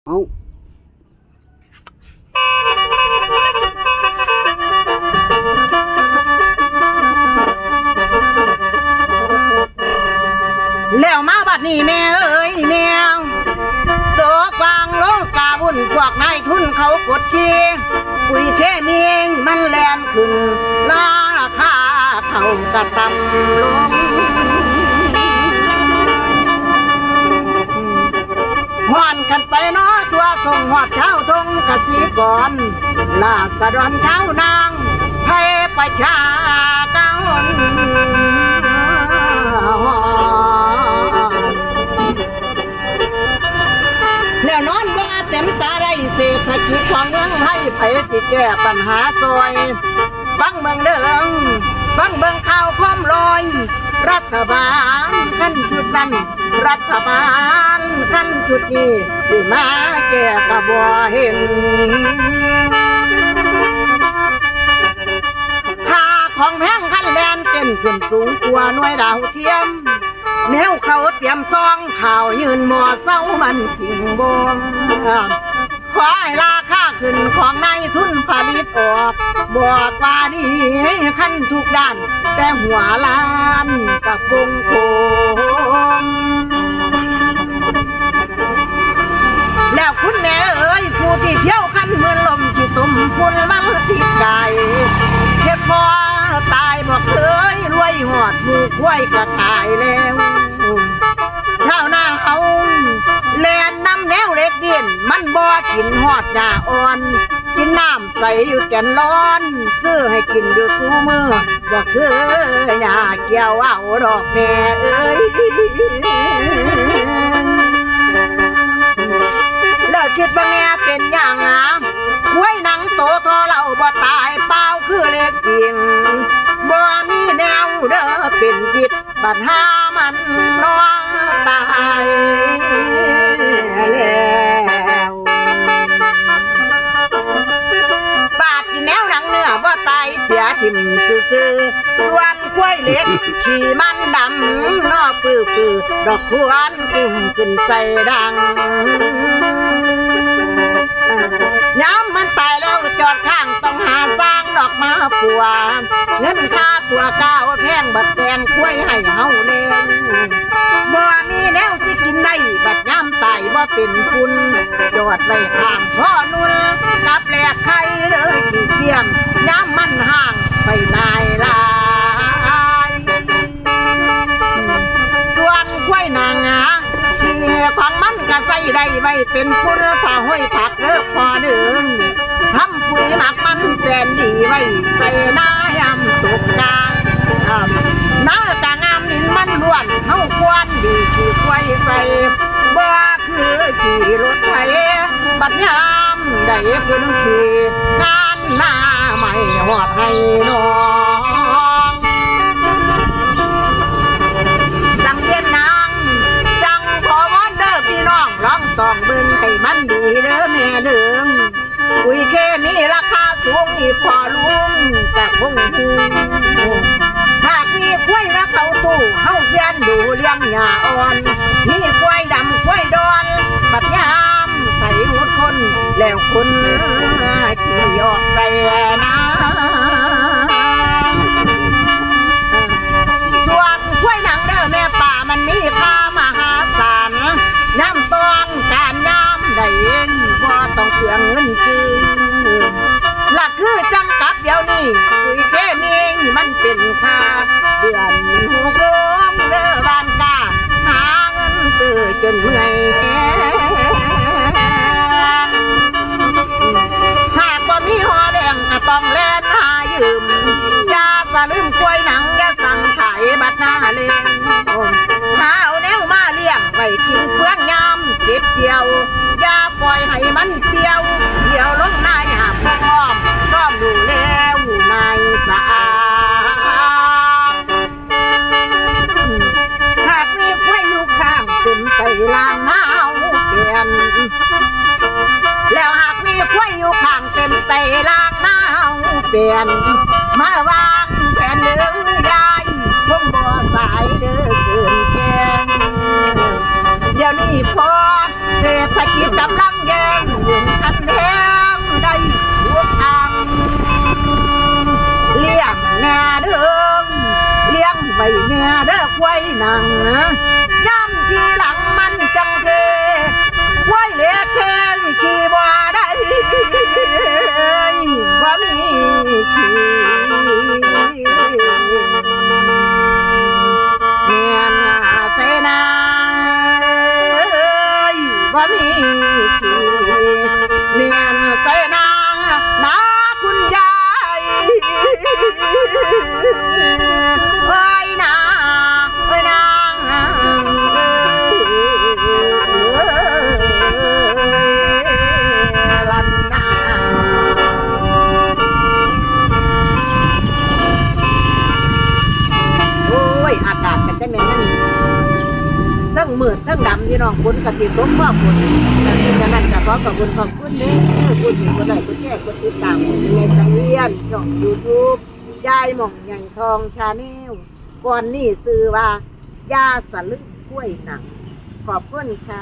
เอาแล้วมาบัดนี้แม่เอ้ยแมวโดกวางโลกาบุญพวกนายทุนเขากดขี่ปุ๋ยเคมีมันแลนขึ้นราคาเขากระตำลงหอนกันไปเนาะตัวส่งหอดเช้าทงกะจีก่อนลาสะดอนเช้านางให้ประชาเก้าแล้วนอนว่าเต็มตาได้เศรษฐกิจของเมืองไทยไผสิแก้ปัญหาซอยฟังเมืองเดิงฟังเมืองข่าวพร้อมลอยรัฐบาลขั้นชุดนั้นรัฐบาลขั้นชุดนี้สิมาแก้กะบ่เห็นค่าของแพงขั้นแลนเต้นขึ้นสูงกว่าหน่วยดาวเทียมแนวเขาเตรียมซองข่าวยืนหมอเศร้ามันทิ้งบ่ขอให้ราคาขึ้นของนายทุนผลิตออกบอกว่าดีขั้นทุกด้านแต่หัวล้านกับวงโคมแล้วคุณแม่เอ๋ยผู้ที่เที่ยวขั้นเมือนลมที่ตุ่มพุ่นมันติดไก่เก็บพอตายบอกเคยรวยหอดหมูกล้วยก็ตายแล้วชาวนาเอาแลนน้ำแนวเล็กเดียนมันบ่กินหอดหญ้าอ่อนกินน้ำใสอยู่แก่นร้อนซื้อให้กินอยู่สู้มือบ่คือหญ้าเกี่ยวเอาดอกแม่เอ้ยแล้วคิดว่าแม่เป็นอย่างงามไว้หนังโตทอเราบ่ตายเปล่าคือเล็กจริงบ่มีแนวเด้อเป็นพิษบัดหามันน้องตายแล้วบาดที่แนวหนังเนื้อบ่ตายเสียทิ่มซื่อๆส่วนกล้วยเล็กขี่มันดำนอปื้อๆดอกควรกุ้มขึ้นใส่ดังย้ำมันตายแล้วจอดข้างต้องหาสร้างดอกมาปัวเงินค่าตัวก้าวแพงบัดแตงกล้วยให้เฮาแล้วบ่มีแนวที่กินได้บัดย้ำตายบ่เป็นคุณจอดไว้ข้างพ่อนุ่นกับแหลกไข่เลยขี้เกียจย้ำมันห่างไปนายลายส่วนกล้วยนางของมันก็ใส่ได้ไว้เป็นคุณถ้าห้อยผักเลิกพอหนึ่งทำปุ๋ยหมักมันแสนดีไว้ใส่หน้ายำตกกลางหน้ากางามนินมันล้วนเฮาควรดีขี่กล้วยใส่บ่คือขี่รถไถบัดยามได้พื้นที่งานหน้าไม่หอดให้น้องลำเย็นนางจังขอวอนเด้อพี่น้องลองต้องเบิ่งให้มันดีเด้อแม่เด้อปุ๋ยเคมีราคาสูงอีพอลุงแต่คงหูหากมีกล้วยนะเขาตู้เฮาเพียนดูเลี้ยงหญ้าอ่อนมีกล้วยดำกล้วยดอนบัดยามใส่หมดคนแล้วคนขี่ออกใส่นะส่วนกล้วยหนังเด้อแม่ป่ามันมีค่ามหาศาลน้ำตองการย้ำได้เองบ่ต้องเสียเงินซื้อหลักคือจังกับเดี๋ยวนี้ปุ๋ยเคมีมันเป็นค่าเดือนหูกลมเด้อบ้านกาหาเงินซื้อจนเมื่อยหากบ่มีหอแดงก็ต้องแล่นหายืมอย่าสะลืมกล้วยหนังอย่าสั่งขายบัดหน้าเล่นหาเอาแนวมาเลี้ยงไว้ทิ้งเพื่องยามเก็บเกี่ยวอย่าปล่อยให้มันเปรี้ยวเดี๋ยวลงหน้าหยาบพร้อมก็ดูแล้วนายสะอาดหากมีกล้วยอยู่ข้างเต็มใส่ลางหนาวเปลี่ยนแล้วหากมีกล้วยอยู่ข้างเต็มใส่ลางหนาวเปลี่ยนมาวางแผ่นหนึ่งยายคงบ่สายเด้อเกินแค่เดี๋ยวนี้พอเศรษฐกิจกำลังแย่ ทีเนียนใส่นางนาคุณยายเอ้ยนางเอ้ยนางลันนา โอ้ยอากาศกันจะเป็นนั่นนี่เทั้งมืดเทั้งดำพี่น้องฝนกะติตกพ่อฝนแต่ที่จะนั่นจะขอขอบคุณเด้อพูดถึงคนไหนคนแก่คนติดตามในสังเวียนช่อง YouTube ยายหม่องใหญ่ทองชาแนลก่อนนี่ซื้อว่ายาสลึกกล้วยหนักขอบคุณค่ะ